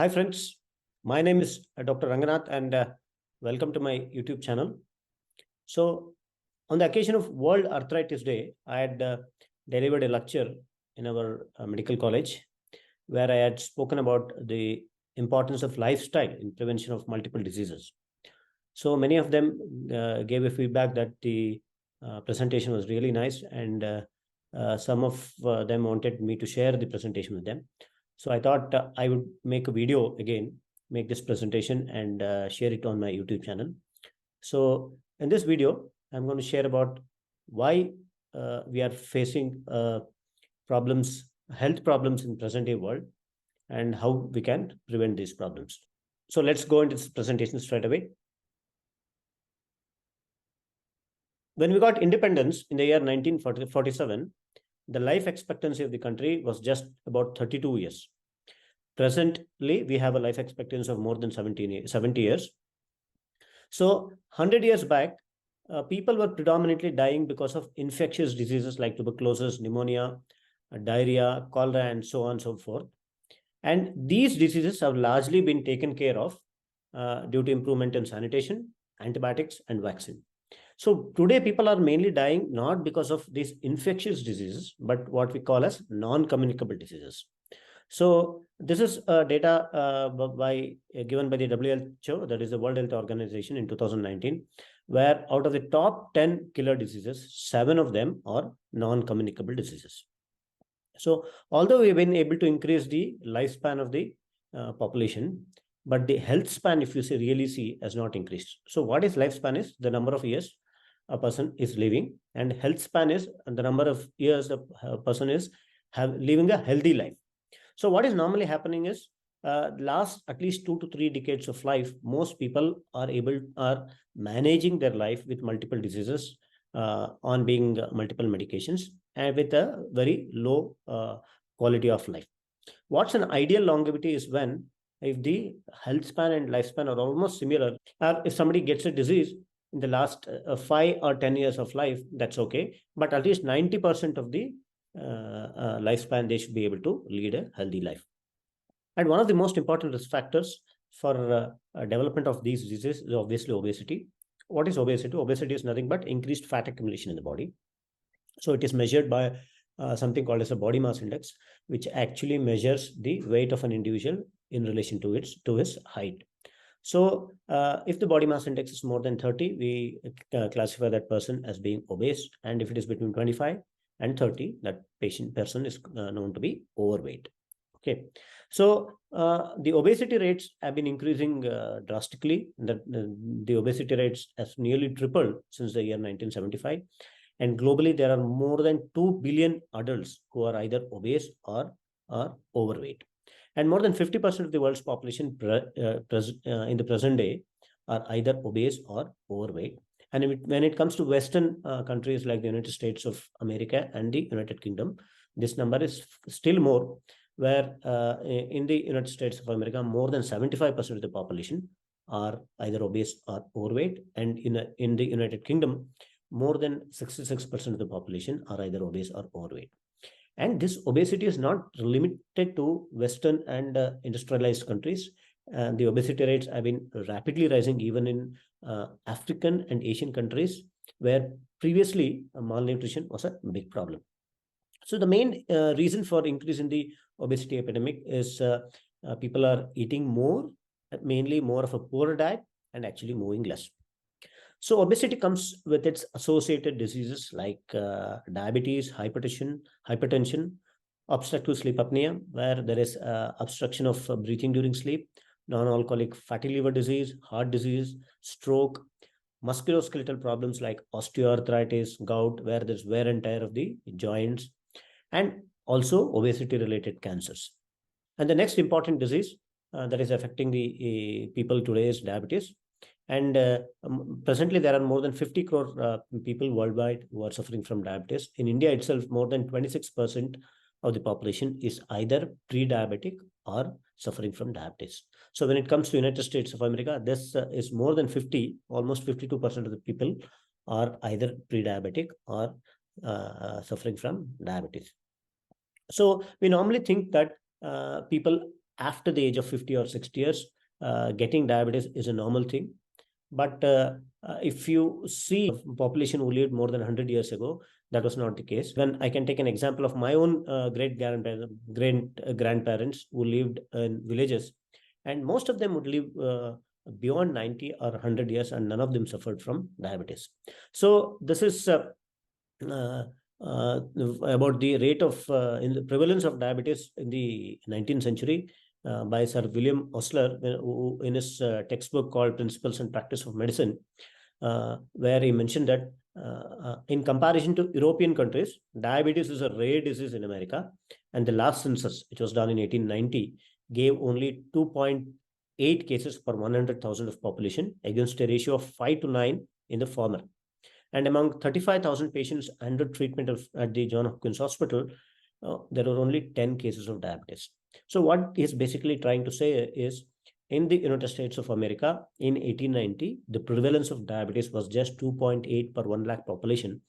Hi friends, my name is Dr. Ranganath and welcome to my YouTube channel. So on the occasion of World Arthritis Day, I had delivered a lecture in our medical college where I had spoken about the importance of lifestyle in prevention of multiple diseases. So many of them gave a feedback that the presentation was really nice and some of them wanted me to share the presentation with them. So I thought I would make a video again, make this presentation and share it on my YouTube channel. So in this video, I'm going to share about why we are facing health problems in present day world and how we can prevent these problems. So let's go into this presentation straight away. When we got independence in the year 1947, the life expectancy of the country was just about 32 years. Presently, we have a life expectancy of more than 70 years. So 100 years back, people were predominantly dying because of infectious diseases like tuberculosis, pneumonia, diarrhea, cholera, and so on and so forth. And these diseases have largely been taken care of due to improvement in sanitation, antibiotics, and vaccine. So today people are mainly dying not because of these infectious diseases, but what we call as non-communicable diseases. So this is data given by the WHO, that is the World Health Organization in 2019, where out of the top 10 killer diseases, 7 of them are non-communicable diseases. So although we've been able to increase the lifespan of the population, but the health span, if you really see, has not increased. So what is lifespan is the number of years a person is living, and health span is the number of years a person is living a healthy life. So what is normally happening is last at least 2 to 3 decades of life, most people are managing their life with multiple diseases on being multiple medications and with a very low quality of life. What's an ideal longevity is when if the health span and lifespan are almost similar, or if somebody gets a disease in the last 5 or 10 years of life, that's okay. But at least 90% of the lifespan, they should be able to lead a healthy life. And one of the most important risk factors for development of these diseases is obviously obesity. What is obesity? Obesity is nothing but increased fat accumulation in the body. So it is measured by something called as a body mass index, which actually measures the weight of an individual in relation to his height. So if the body mass index is more than 30, we classify that person as being obese. And if it is between 25 and 30, that person is known to be overweight. Okay. So the obesity rates have been increasing drastically. The obesity rates has nearly tripled since the year 1975. And globally, there are more than 2 billion adults who are either obese or are overweight. And more than 50% of the world's population in the present day are either obese or overweight. And when it comes to Western countries like the United States of America and the United Kingdom, this number is still more, where in the United States of America, more than 75% of the population are either obese or overweight. And in the United Kingdom, more than 66% of the population are either obese or overweight. And this obesity is not limited to Western and industrialized countries. The obesity rates have been rapidly rising even in African and Asian countries, where previously malnutrition was a big problem. So the main reason for increase in the obesity epidemic is people are eating more, mainly more of a poor diet, and actually moving less. So obesity comes with its associated diseases like diabetes, hypertension, obstructive sleep apnea, where there is obstruction of breathing during sleep, non-alcoholic fatty liver disease, heart disease, stroke, musculoskeletal problems like osteoarthritis, gout, where there's wear and tear of the joints, and also obesity-related cancers. And the next important disease that is affecting the people today is diabetes. And presently, there are more than 50 crore people worldwide who are suffering from diabetes. In India itself, more than 26% of the population is either pre-diabetic or suffering from diabetes. So when it comes to United States of America, this is more than 50, almost 52% of the people are either pre-diabetic or suffering from diabetes. So we normally think that people after the age of 50 or 60 years, getting diabetes is a normal thing. But if you see population who lived more than 100 years ago, that was not the case. When I can take an example of my own grandparents who lived in villages, and most of them would live beyond 90 or 100 years, and none of them suffered from diabetes. So this is uh, about the rate of in the prevalence of diabetes in the 19th century by Sir William Osler, who in his textbook called Principles and Practice of Medicine, where he mentioned that in comparison to European countries, diabetes is a rare disease in America, and the last census, which was done in 1890, gave only 2.8 cases per 100,000 of population against a ratio of 5 to 9 in the former. And among 35,000 patients under treatment at the Johns Hopkins Hospital, there were only 10 cases of diabetes. So what he's basically trying to say is, in the United States of America in 1890, the prevalence of diabetes was just 2.8 per 1 lakh population,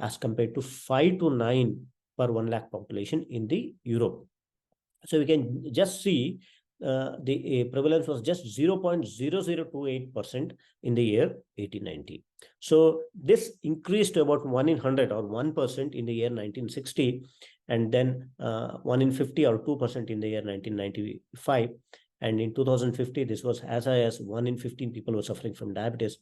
as compared to 5 to 9 per 1 lakh population in the Europe. So we can just see the prevalence was just 0.0028% in the year 1890. So this increased to about 1 in 100 or 1% in the year 1960, and then 1 in 50 or 2% in the year 1995. And in 2050, this was as high as 1 in 15 people were suffering from diabetes.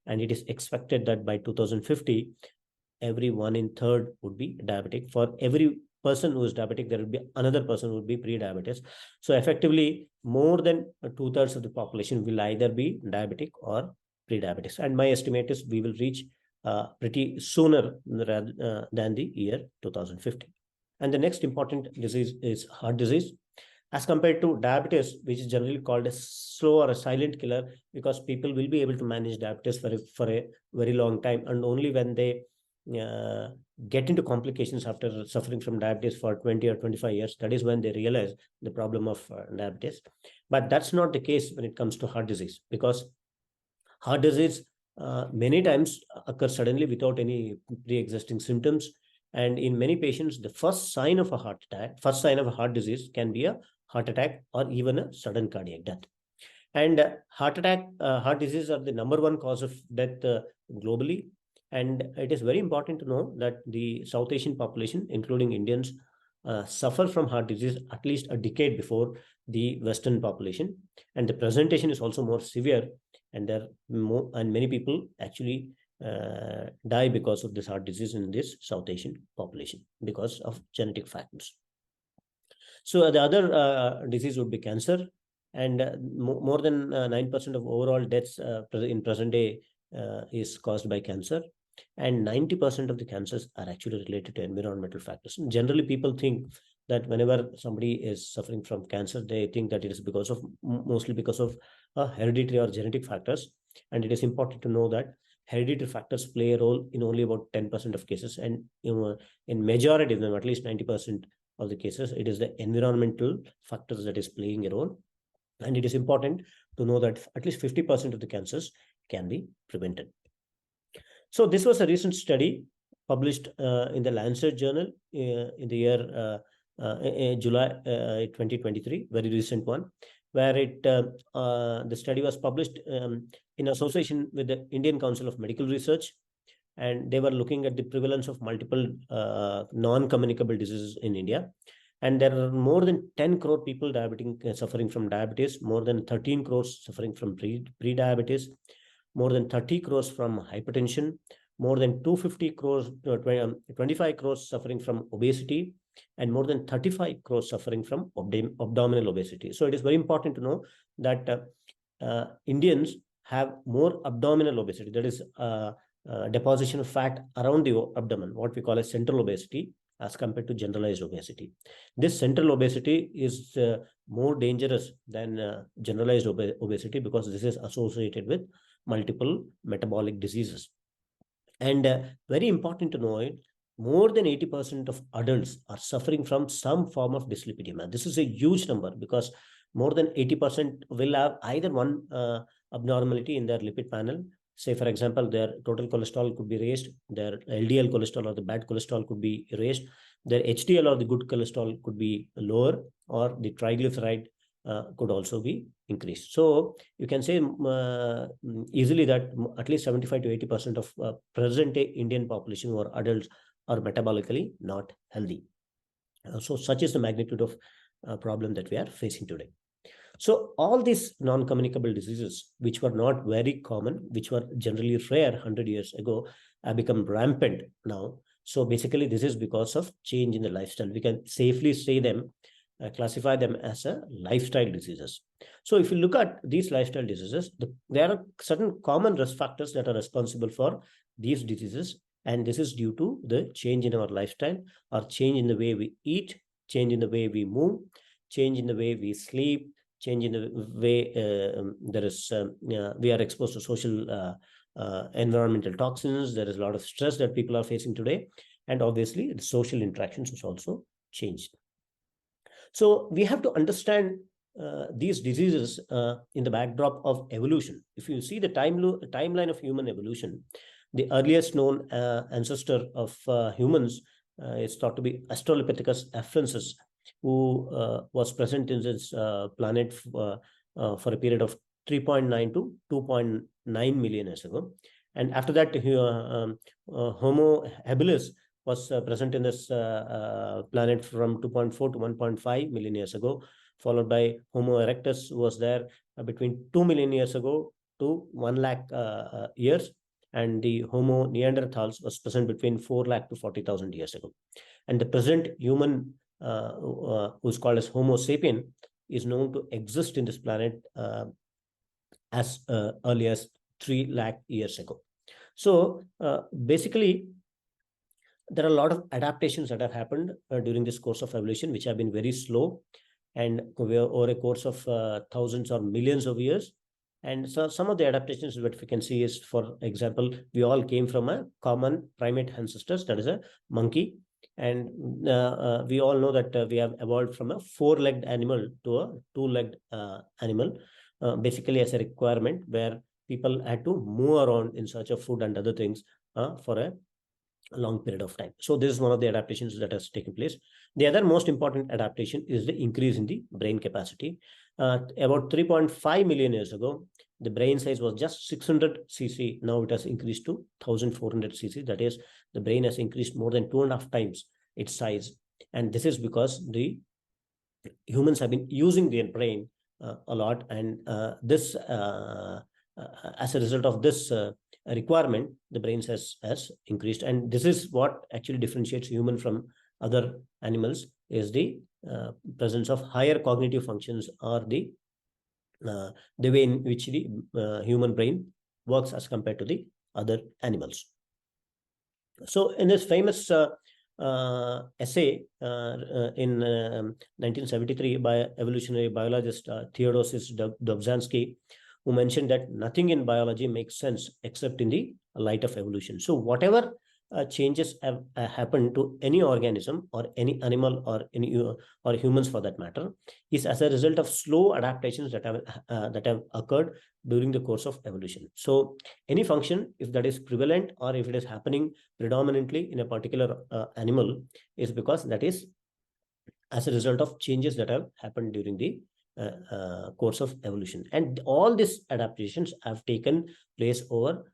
And it is expected that by 2050, every 1 in 3 would be diabetic. For every person who is diabetic, there will be another person who would be pre-diabetes. So effectively, more than 2/3 of the population will either be diabetic or pre-diabetes. And my estimate is we will reach pretty sooner than the year 2050. And the next important disease is heart disease. As compared to diabetes, which is generally called a slow or a silent killer, because people will be able to manage diabetes for a very long time, and only when they get into complications after suffering from diabetes for 20 or 25 years, that is when they realize the problem of diabetes. But that's not the case when it comes to heart disease, because heart disease many times occurs suddenly without any pre-existing symptoms. And in many patients, the first sign of a heart disease can be a heart attack or even a sudden cardiac death. And heart disease are the #1 cause of death globally. And it is very important to know that the South Asian population, including Indians, suffer from heart disease at least a decade before the Western population. And the presentation is also more severe, and many people actually die because of this heart disease in this South Asian population because of genetic factors. So the other disease would be cancer, and more than 9% of overall deaths in present day is caused by cancer, and 90% of the cancers are actually related to environmental factors. Generally, people think that whenever somebody is suffering from cancer, they think that it is mostly because of hereditary or genetic factors. And it is important to know that hereditary factors play a role in only about 10% of cases, and in majority of them, at least 90% of the cases, it is the environmental factors that is playing a role. And it is important to know that at least 50% of the cancers can be prevented. So this was a recent study published in the Lancet journal in the year July 2023, very recent one, where the study was published in association with the Indian Council of Medical Research, and they were looking at the prevalence of multiple non-communicable diseases in India. And there are more than 10 crore people suffering from diabetes, more than 13 crores suffering from pre-diabetes, more than 30 crores from hypertension, more than 250 crores, 25 crores suffering from obesity, and more than 35 crores suffering from abdominal obesity. So it is very important to know that Indians have more abdominal obesity, that is deposition of fat around the abdomen, what we call as central obesity, as compared to generalized obesity. This central obesity is more dangerous than generalized obesity, because this is associated with multiple metabolic diseases. And very important to know it, more than 80% of adults are suffering from some form of dyslipidemia. This is a huge number, because more than 80% will have either one abnormality in their lipid panel. Say, for example, their total cholesterol could be raised, their LDL cholesterol or the bad cholesterol could be raised, their HDL or the good cholesterol could be lower, or the triglyceride could also be increased. So you can say easily that at least 75 to 80% of present-day Indian population who are adults are metabolically not healthy. So such is the magnitude of problem that we are facing today. So all these non-communicable diseases, which were not very common, which were generally rare 100 years ago, have become rampant now. So basically, this is because of change in the lifestyle. We can safely say them, classify them as a lifestyle diseases. So if you look at these lifestyle diseases, there are certain common risk factors that are responsible for these diseases. And this is due to the change in our lifestyle, or change in the way we eat, change in the way we move, change in the way we sleep, change in the way we are exposed to social environmental toxins. There is a lot of stress that people are facing today. And obviously, the social interactions has also changed. So we have to understand these diseases in the backdrop of evolution. If you see the timeline of human evolution, the earliest known ancestor of humans is thought to be Australopithecus afarensis, who was present in this planet for a period of 3.9 to 2.9 million years ago. And after that, Homo habilis was present in this planet from 2.4 to 1.5 million years ago, followed by Homo erectus, who was there between 2 million years ago to 1 lakh years. And the Homo neanderthals was present between 4 lakh to 40,000 years ago. And the present human, who's called as Homo sapien, is known to exist in this planet as early as 3 lakh years ago. So basically, there are a lot of adaptations that have happened during this course of evolution, which have been very slow and over a course of thousands or millions of years. And so some of the adaptations that we can see is, for example, we all came from a common primate ancestors, that is a monkey. And we all know that we have evolved from a four-legged animal to a two-legged animal, basically as a requirement where people had to move around in search of food and other things for a long period of time. So this is one of the adaptations that has taken place. The other most important adaptation is the increase in the brain capacity. About 3.5 million years ago, the brain size was just 600 cc. Now it has increased to 1400 cc. That is, the brain has increased more than 2.5 times its size. And this is because the humans have been using their brain a lot. And as a result of this requirement, the brain size has increased. And this is what actually differentiates human from other animals, is the presence of higher cognitive functions, or the way in which the human brain works as compared to the other animals. So in this famous essay in 1973 by evolutionary biologist Theodosis Dobzhansky, who mentioned that nothing in biology makes sense except in the light of evolution. So whatever changes have happened to any organism or any animal or any or humans for that matter is as a result of slow adaptations that have occurred during the course of evolution. So any function, if that is prevalent or if it is happening predominantly in a particular animal, is because that is as a result of changes that have happened during the course of evolution. And all these adaptations have taken place over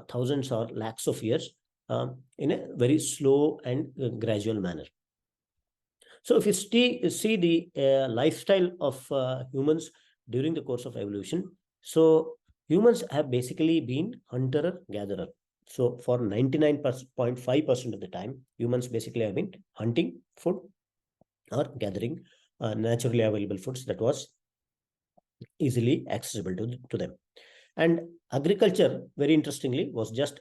thousands or lakhs of years in a very slow and gradual manner. So if you see the lifestyle of humans during the course of evolution, so humans have basically been hunter-gatherer. So for 99.5% of the time, humans basically have been hunting food or gathering naturally available foods that was easily accessible to them. And agriculture, very interestingly, was just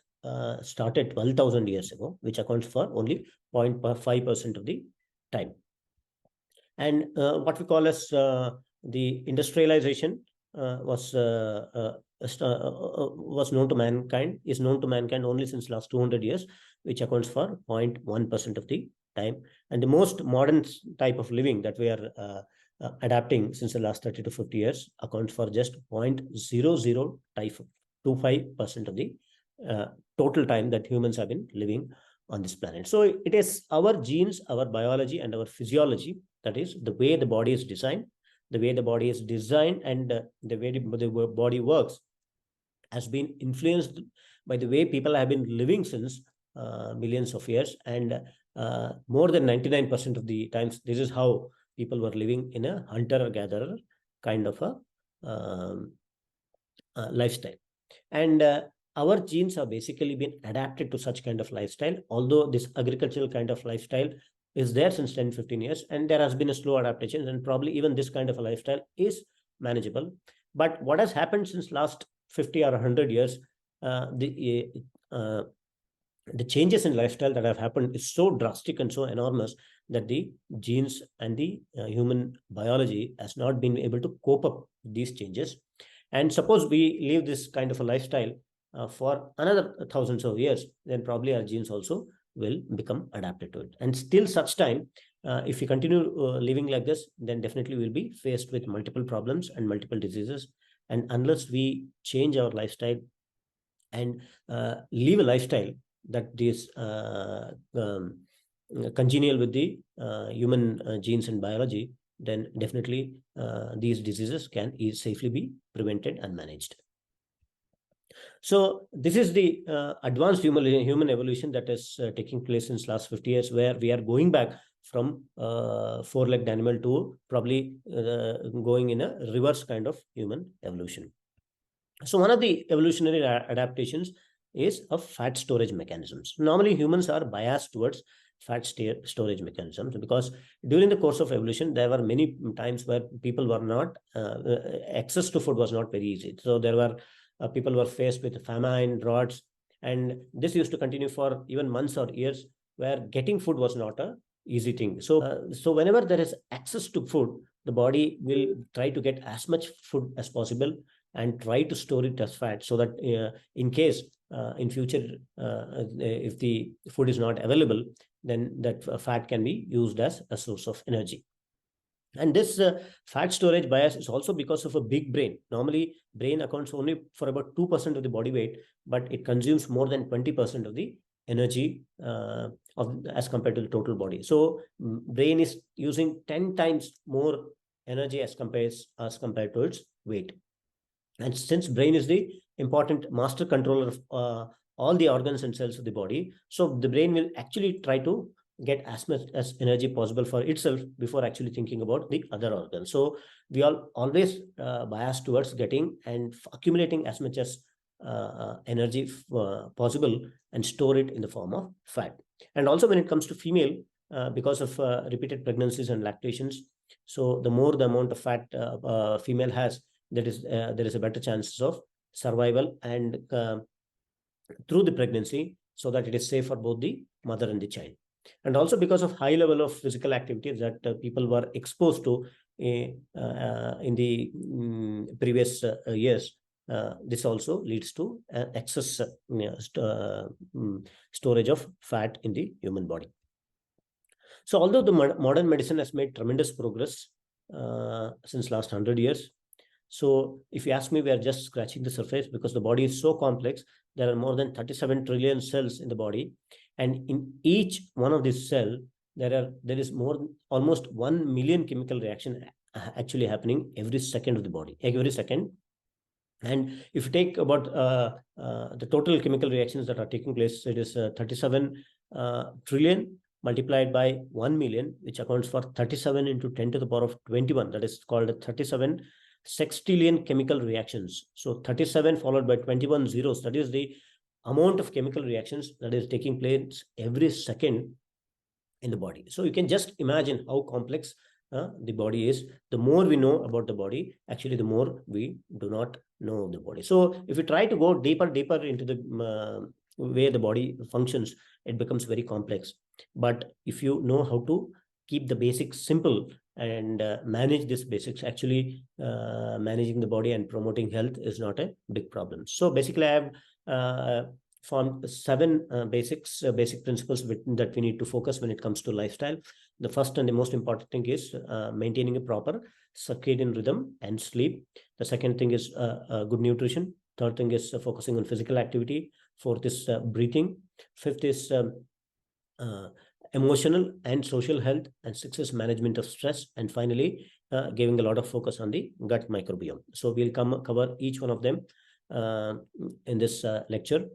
started 12,000 years ago, which accounts for only 0.5% of the time. And what we call as the industrialization was known to mankind, is known to mankind only since last 200 years, which accounts for 0.1% of the time. And the most modern type of living that we are adapting since the last 30 to 50 years accounts for just 0.0025% of the total time that humans have been living on this planet. So it is our genes, our biology, and our physiology, that is the way the body is designed, the way the body is designed and the way the body works has been influenced by the way people have been living since millions of years. And more than 99% of the times, this is how people were living in a hunter-gatherer kind of a lifestyle. And our genes have basically been adapted to such kind of lifestyle, although this agricultural kind of lifestyle is there since 10-15 years, and there has been a slow adaptation, and probably even this kind of a lifestyle is manageable. But what has happened since last 50 or 100 years, the changes in lifestyle that have happened is so drastic and so enormous that the genes and the human biology has not been able to cope up with these changes. And suppose we live this kind of a lifestyle for another thousands of years, then probably our genes also will become adapted to it. And still such time, if we continue living like this, then definitely we'll be faced with multiple problems and multiple diseases. And unless we change our lifestyle and live a lifestyle that is congenial with the human genes and biology, then definitely these diseases can safely be prevented and managed. So this is the advanced human evolution that is taking place since last 50 years, where we are going back from four-legged animal to probably going in a reverse kind of human evolution. So one of the evolutionary adaptations is of fat storage mechanisms. Normally, humans are biased towards fat storage mechanisms because during the course of evolution, there were many times where people were not, access to food was not very easy. So there were, people were faced with famine, droughts, and this used to continue for even months or years, where getting food was not a easy thing. So whenever there is access to food, the body will try to get as much food as possible and try to store it as fat, so that in case in future, if the food is not available, then that fat can be used as a source of energy. And this fat storage bias is also because of a big brain. Normally, brain accounts only for about 2% of the body weight, but it consumes more than 20% of the energy as compared to the total body. So brain is using 10 times more energy as compared to its weight. And since brain is the important master controller of all the organs and cells of the body, so the brain will actually try to get as much as energy possible for itself before actually thinking about the other organs. So we are always biased towards getting and accumulating as much as energy possible and store it in the form of fat. And also when it comes to female, because of repeated pregnancies and lactations, so the more the amount of fat female has, there is a better chances of survival and through the pregnancy, so that it is safe for both the mother and the child. And also because of high level of physical activity that people were exposed to in the previous years, this also leads to excess storage of fat in the human body. So although the modern medicine has made tremendous progress since last 100 years, so if you ask me, we are just scratching the surface, because the body is so complex. There are more than 37 trillion cells in the body. And in each one of these cells, there is almost 1 million chemical reaction actually happening every second of the body, every second. And if you take about the total chemical reactions that are taking place, it is 37 trillion multiplied by 1 million, which accounts for 37 into 10 to the power of 21. That is called 37 sextillion chemical reactions. So 37 followed by 21 zeros, that is the amount of chemical reactions that is taking place every second in the body. So you can just imagine how complex the body is. The more we know about the body, actually the more we do not know of the body. So if you try to go deeper into the way the body functions, it becomes very complex. But if you know how to keep the basics simple and manage these basics, actually managing the body and promoting health is not a big problem. So basically I have formed 7 basic principles that we need to focus when it comes to lifestyle. The first and the most important thing is maintaining a proper circadian rhythm and sleep. The second thing is good nutrition. Third thing is focusing on physical activity. Fourth is breathing. Fifth is emotional and social health. And sixth is management of stress. And finally, giving a lot of focus on the gut microbiome. So we'll cover each one of them in this lecture.